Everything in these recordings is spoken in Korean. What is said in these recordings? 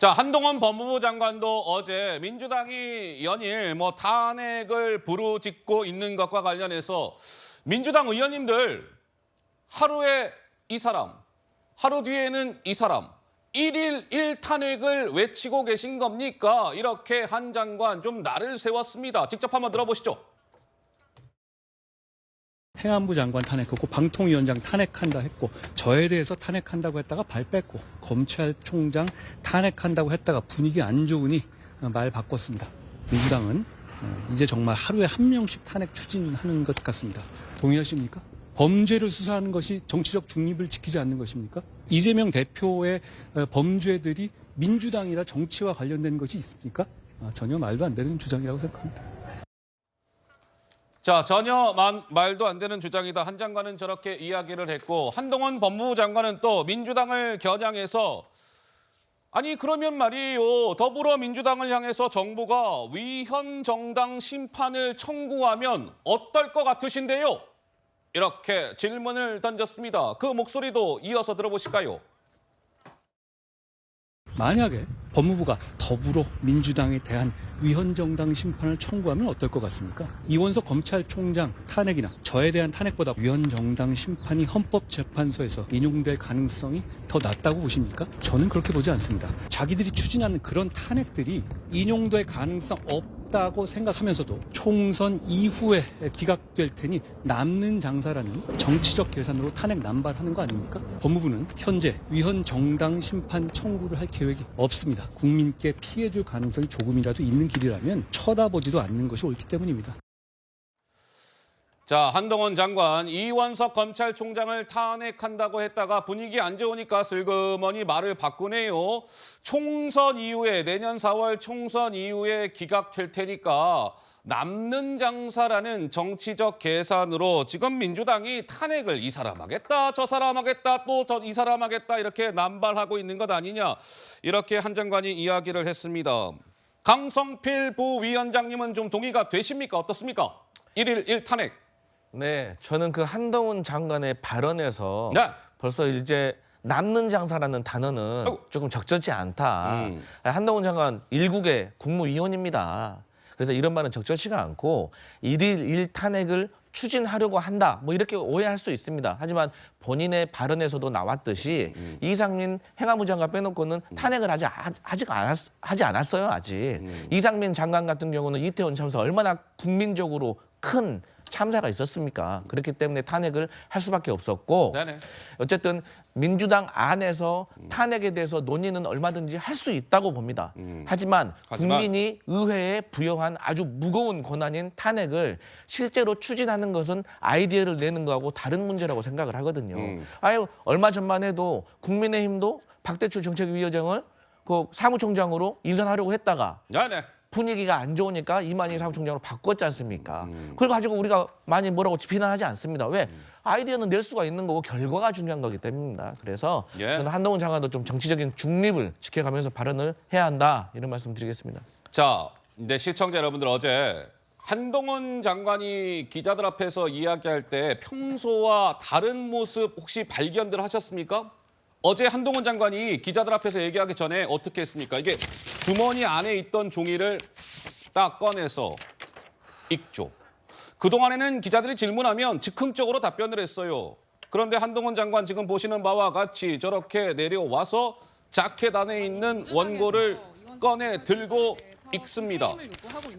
자, 한동훈 법무부 장관도 어제 민주당이 연일 탄핵을 부르짖고 있는 것과 관련해서 민주당 의원님들 하루에 이 사람, 하루 뒤에는 이 사람, 1일 1탄핵을 외치고 계신 겁니까? 이렇게 한 장관 좀 날을 세웠습니다. 직접 한번 들어보시죠. 행안부 장관 탄핵했고 방통위원장 탄핵한다 했고 저에 대해서 탄핵한다고 했다가 발 뺐고 검찰총장 탄핵한다고 했다가 분위기 안 좋으니 말 바꿨습니다. 민주당은 이제 정말 하루에 한 명씩 탄핵 추진하는 것 같습니다. 동의하십니까? 범죄를 수사하는 것이 정치적 중립을 지키지 않는 것입니까? 이재명 대표의 범죄들이 민주당이나 정치와 관련된 것이 있습니까? 전혀 말도 안 되는 주장이라고 생각합니다. 자, 전혀 말도 안 되는 주장이다. 한 장관은 저렇게 이야기를 했고 한동훈 법무부 장관은 또 민주당을 겨냥해서 아니 그러면 말이에요. 더불어민주당을 향해서 정부가 위헌정당 심판을 청구하면 어떨 것 같으신데요? 이렇게 질문을 던졌습니다. 그 목소리도 이어서 들어보실까요? 만약에 법무부가 더불어민주당에 대한 위헌정당 심판을 청구하면 어떨 것 같습니까? 이원석 검찰총장 탄핵이나 저에 대한 탄핵보다 위헌정당 심판이 헌법재판소에서 인용될 가능성이 더 낮다고 보십니까? 저는 그렇게 보지 않습니다. 자기들이 추진하는 그런 탄핵들이 인용될 가능성 없다고 생각하면서도 총선 이후에 기각될 테니 남는 장사라는 정치적 계산으로 탄핵 남발하는 거 아닙니까? 법무부는 현재 위헌정당 심판 청구를 할 계획이 없습니다. 국민께 피해 줄 가능성이 조금이라도 있는 길이라면 쳐다보지도 않는 것이 옳기 때문입니다. 자, 한동훈 장관 이원석 검찰총장을 탄핵한다고 했다가 분위기 안 좋으니까 슬그머니 말을 바꾸네요. 총선 이후에 내년 4월 총선 이후에 기각될 테니까 남는 장사라는 정치적 계산으로 지금 민주당이 탄핵을 이 사람 하겠다 저 사람 하겠다 또 이 사람 하겠다 이렇게 남발하고 있는 것 아니냐 이렇게 한 장관이 이야기를 했습니다. 강성필 부위원장님은 좀 동의가 되십니까? 어떻습니까? 1일 1탄핵. 네, 저는 그 한동훈 장관의 발언에서 네. 벌써 이제 남는 장사라는 단어는 조금 적절치 않다. 한동훈 장관 일국의 국무위원입니다. 그래서 이런 말은 적절치가 않고 1일 1탄핵을 추진하려고 한다. 이렇게 오해할 수 있습니다. 하지만 본인의 발언에서도 나왔듯이 이상민 행안부 장관 빼놓고는 탄핵을 하지 않았어요. 아직. 이상민 장관 같은 경우는 이태원 참사 얼마나 국민적으로 큰 참사가 있었습니까? 그렇기 때문에 탄핵을 할 수밖에 없었고 네네. 어쨌든 민주당 안에서 탄핵에 대해서 논의는 얼마든지 할 수 있다고 봅니다. 하지만 국민이 의회에 부여한 아주 무거운 권한인 탄핵을 실제로 추진하는 것은 아이디어를 내는 거하고 다른 문제라고 생각을 하거든요. 얼마 전만 해도 국민의힘도 박대출 정책위원장을 그 사무총장으로 인선하려고 했다가 네네. 분위기가 안 좋으니까 이만희 사무총장으로 바꿨지 않습니까? 그걸 가지고 우리가 많이 뭐라고 비난하지 않습니다. 왜? 아이디어는 낼 수가 있는 거고 결과가 중요한 거기 때문입니다. 그래서 저는 한동훈 장관도 좀 정치적인 중립을 지켜가면서 발언을 해야 한다 이런 말씀 드리겠습니다. 자, 이제 시청자 여러분들 어제 한동훈 장관이 기자들 앞에서 이야기할 때 평소와 다른 모습 혹시 발견들 하셨습니까? 어제 한동훈 장관이 기자들 앞에서 얘기하기 전에 어떻게 했습니까? 이게 주머니 안에 있던 종이를 딱 꺼내서 읽죠. 그동안에는 기자들이 질문하면 즉흥적으로 답변을 했어요. 그런데 한동훈 장관 지금 보시는 바와 같이 저렇게 내려와서 자켓 안에 있는 원고를 꺼내 들고 읽습니다.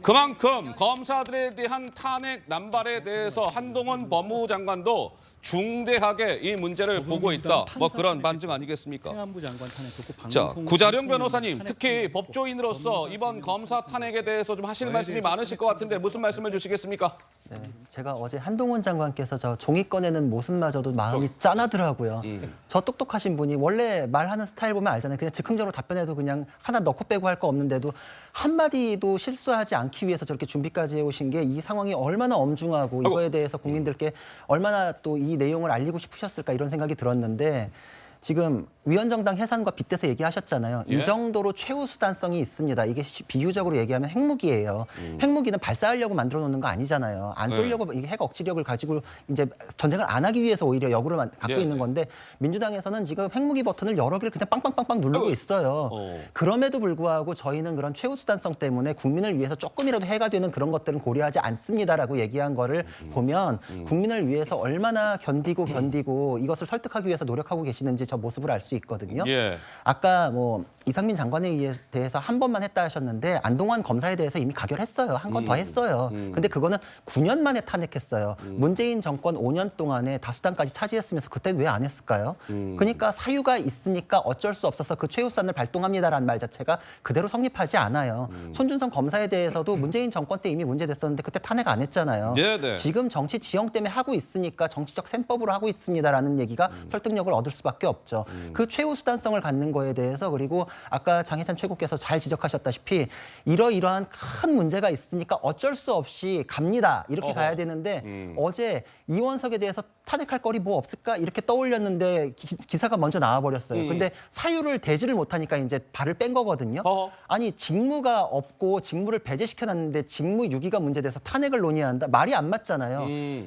그만큼 검사들에 대한 탄핵 남발에 대해서 한동훈 법무부 장관도 중대하게 이 문제를 보고 있다. 그런 반증 아니겠습니까? 행안부 장관 탄핵했고 자, 구자룡 변호사님, 특히 법조인으로서 이번 검사 탄핵에 대해서 좀 하실 말씀이 많으실 것 같은데 무슨 말씀을 주시겠습니까? 네, 제가 어제 한동훈 장관께서 저 종이 꺼내는 모습마저도 마음이 짠하더라고요. 저 똑똑하신 분이 원래 말하는 스타일 보면 알잖아요. 그냥 즉흥적으로 답변해도 그냥 하나 넣고 빼고 할 거 없는데도 한마디도 실수하지 않기 위해서 저렇게 준비까지 해오신 게 이 상황이 얼마나 엄중하고 이거에 대해서 국민들께 얼마나 또 이 내용을 알리고 싶으셨을까 이런 생각이 들었는데 지금 위헌정당 해산과 빗대서 얘기하셨잖아요. 예? 이 정도로 최후 수단성이 있습니다. 이게 비유적으로 얘기하면 핵무기예요. 핵무기는 발사하려고 만들어 놓는 거 아니잖아요. 안 쏘려고 이게 핵 억지력을 가지고 이제 전쟁을 안 하기 위해서 오히려 역으로 갖고 예, 있는 예. 건데 민주당에서는 지금 핵무기 버튼을 여러 개를 그냥 빵빵빵빵 누르고 있어요. 그럼에도 불구하고 저희는 그런 최후 수단성 때문에 국민을 위해서 조금이라도 해가 되는 그런 것들은 고려하지 않습니다라고 얘기한 거를 보면 국민을 위해서 얼마나 견디고 이것을 설득하기 위해서 노력하고 계시는지 저 모습을 알 수 있거든요. 예. 아까 뭐 이상민 장관에 대해서 한 번만 했다 하셨는데 안동환 검사에 대해서 이미 가결했어요. 한 건 더 했어요. 근데 그거는 9년 만에 탄핵했어요. 문재인 정권 5년 동안에 다수당까지 차지했으면서 그때는 왜 안 했을까요? 그러니까 사유가 있으니까 어쩔 수 없어서 그 최후수단을 발동합니다라는 말 자체가 그대로 성립하지 않아요. 손준성 검사에 대해서도 문재인 정권 때 이미 문제됐었는데 그때 탄핵 안 했잖아요. 네, 네. 지금 정치 지형 때문에 하고 있으니까 정치적 셈법으로 하고 있습니다라는 얘기가 설득력을 얻을 수밖에 없죠. 그 최후 수단성을 갖는 거에 대해서 그리고 아까 장혜찬 최고께서 잘 지적하셨다시피 이러이러한 큰 문제가 있으니까 어쩔 수 없이 갑니다. 이렇게 가야 되는데 어제 이원석에 대해서 탄핵할 거리 뭐 없을까 이렇게 떠올렸는데 기사가 먼저 나와버렸어요. 근데 사유를 대지를 못하니까 이제 발을 뺀 거거든요. 아니 직무가 없고 직무를 배제시켜놨는데 직무 유기가 문제돼서 탄핵을 논의한다? 말이 안 맞잖아요.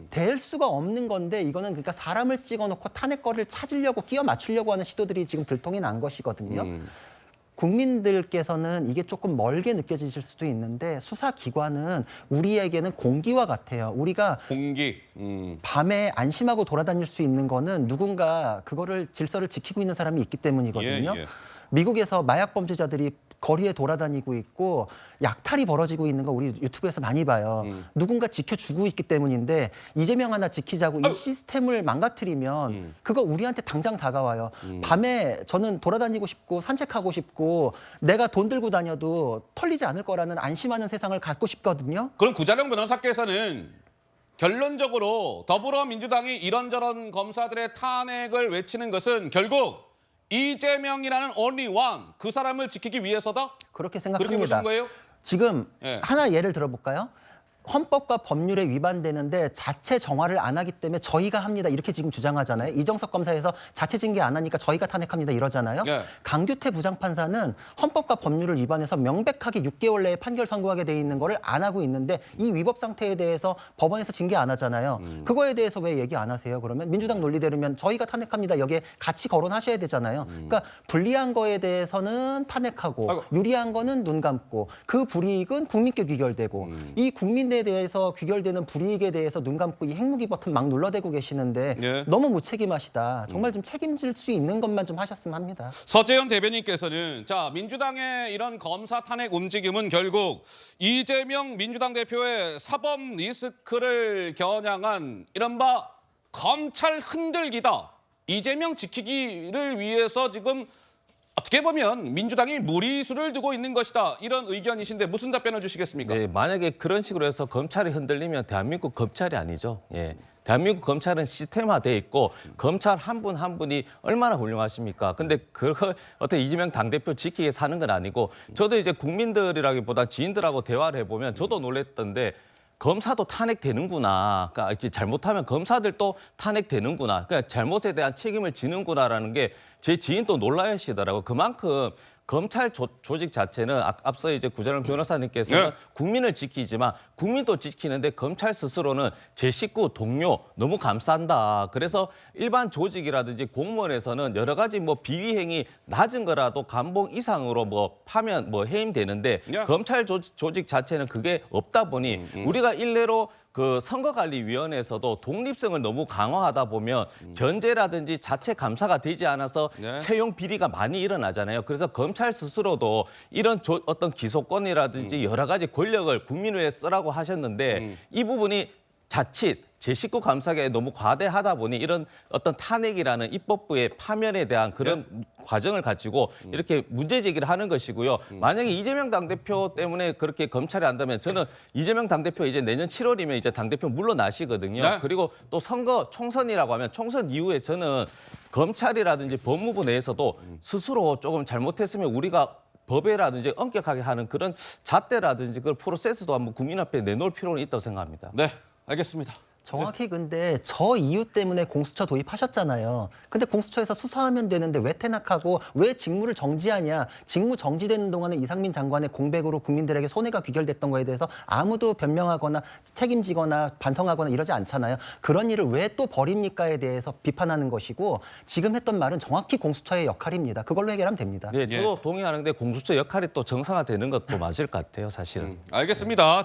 될 수가 없는 건데 이거는 그러니까 사람을 찍어놓고 탄핵거리를 찾으려고 끼워 맞추려고 하는 시도들이 지금 들통이 난 것이거든요. 국민들께서는 이게 조금 멀게 느껴지실 수도 있는데 수사기관은 우리에게는 공기와 같아요. 우리가 공기. 밤에 안심하고 돌아다닐 수 있는 거는 누군가 그거를 질서를 지키고 있는 사람이 있기 때문이거든요. 예, 예. 미국에서 마약 범죄자들이 거리에 돌아다니고 있고 약탈이 벌어지고 있는 거 우리 유튜브에서 많이 봐요. 누군가 지켜주고 있기 때문인데 이재명 하나 지키자고 이 시스템을 망가뜨리면 그거 우리한테 당장 다가와요. 밤에 저는 돌아다니고 싶고 산책하고 싶고 내가 돈 들고 다녀도 털리지 않을 거라는 안심하는 세상을 갖고 싶거든요. 그럼 구자령 변호사께서는 결론적으로 더불어민주당이 이런저런 검사들의 탄핵을 외치는 것은 결국 이재명이라는 only one 그 사람을 지키기 위해서다? 그렇게 그렇게 생각합니다. 보시는 거예요? 지금 예. 하나 예를 들어볼까요? 헌법과 법률에 위반되는데 자체 정화를 안 하기 때문에 저희가 합니다. 이렇게 지금 주장하잖아요. 이정석 검사에서 자체 징계 안 하니까 저희가 탄핵합니다. 이러잖아요. 예. 강규태 부장판사는 헌법과 법률을 위반해서 명백하게 6개월 내에 판결 선고하게 돼 있는 거를 안 하고 있는데 이 위법 상태에 대해서 법원에서 징계 안 하잖아요. 그거에 대해서 왜 얘기 안 하세요? 그러면 민주당 논리대로면 저희가 탄핵합니다. 여기에 같이 거론하셔야 되잖아요. 그러니까 불리한 거에 대해서는 탄핵하고 아이고. 유리한 거는 눈 감고 그 불이익은 국민께 귀결되고 이 국민에 대해서 귀결되는 불이익에 대해서 눈 감고 이 핵무기 버튼 막 눌러대고 계시는데 예. 너무 무책임하시다. 정말 좀 책임질 수 있는 것만 좀 하셨으면 합니다. 서재현 대변인께서는 자 민주당의 이런 검사 탄핵 움직임은 결국 이재명 민주당 대표의 사법 리스크를 겨냥한 이른바 검찰 흔들기다. 이재명 지키기를 위해서 지금 어떻게 보면 민주당이 무리수를 두고 있는 것이다. 이런 의견이신데 무슨 답변을 주시겠습니까? 네, 만약에 그런 식으로 해서 검찰이 흔들리면 대한민국 검찰이 아니죠. 예. 대한민국 검찰은 시스템화돼 있고 검찰 한 분 한 분이 얼마나 훌륭하십니까? 근데 그걸 어떻게 이재명 당대표 지키게 위해 사는 건 아니고 저도 이제 국민들이라기보다 지인들하고 대화를 해보면 저도 놀랬던데 검사도 탄핵되는구나. 그러니까 이렇게 잘못하면 검사들도 탄핵되는구나. 그러니까 잘못에 대한 책임을 지는구나라는 게 제 지인도 놀라시더라고요. 그만큼 검찰 조직 자체는 앞서 이제 구자령 변호사님께서는 네. 국민을 지키지만 국민도 지키는데 검찰 스스로는 제 식구, 동료 너무 감싼다. 그래서 일반 조직이라든지 공무원에서는 여러 가지 뭐 비위 행위 낮은 거라도 감봉 이상으로 뭐 파면 뭐 해임되는데 네. 검찰 조직 자체는 그게 없다 보니 우리가 일례로 그 선거관리위원회에서도 독립성을 너무 강화하다 보면 견제라든지 자체 감사가 되지 않아서 네. 채용 비리가 많이 일어나잖아요. 그래서 검찰 스스로도 이런 어떤 기소권이라든지 여러 가지 권력을 국민을 위해 쓰라고 하셨는데 이 부분이 자칫 제 식구 감사에 너무 과대하다 보니 이런 어떤 탄핵이라는 입법부의 파면에 대한 그런 과정을 가지고 이렇게 문제 제기를 하는 것이고요. 만약에 이재명 당대표 때문에 그렇게 검찰이 한다면 저는 이재명 당대표 이제 내년 7월이면 이제 당대표 물러나시거든요. 네. 그리고 또 선거 총선이라고 하면 총선 이후에 저는 검찰이라든지 법무부 내에서도 스스로 조금 잘못했으면 우리가 법에라든지 엄격하게 하는 그런 잣대라든지 그 프로세스도 한번 국민 앞에 내놓을 필요는 있다고 생각합니다. 네, 알겠습니다. 정확히 근데 저 이유 때문에 공수처 도입하셨잖아요. 근데 공수처에서 수사하면 되는데 왜 퇴락하고 왜 직무를 정지하냐. 직무 정지되는 동안에 이상민 장관의 공백으로 국민들에게 손해가 귀결됐던 거에 대해서 아무도 변명하거나 책임지거나 반성하거나 이러지 않잖아요. 그런 일을 왜 또 벌입니까에 대해서 비판하는 것이고 지금 했던 말은 정확히 공수처의 역할입니다. 그걸로 해결하면 됩니다. 네, 저도 동의하는데 공수처 역할이 또 정상화되는 것도 맞을 것 같아요, 사실은. 알겠습니다.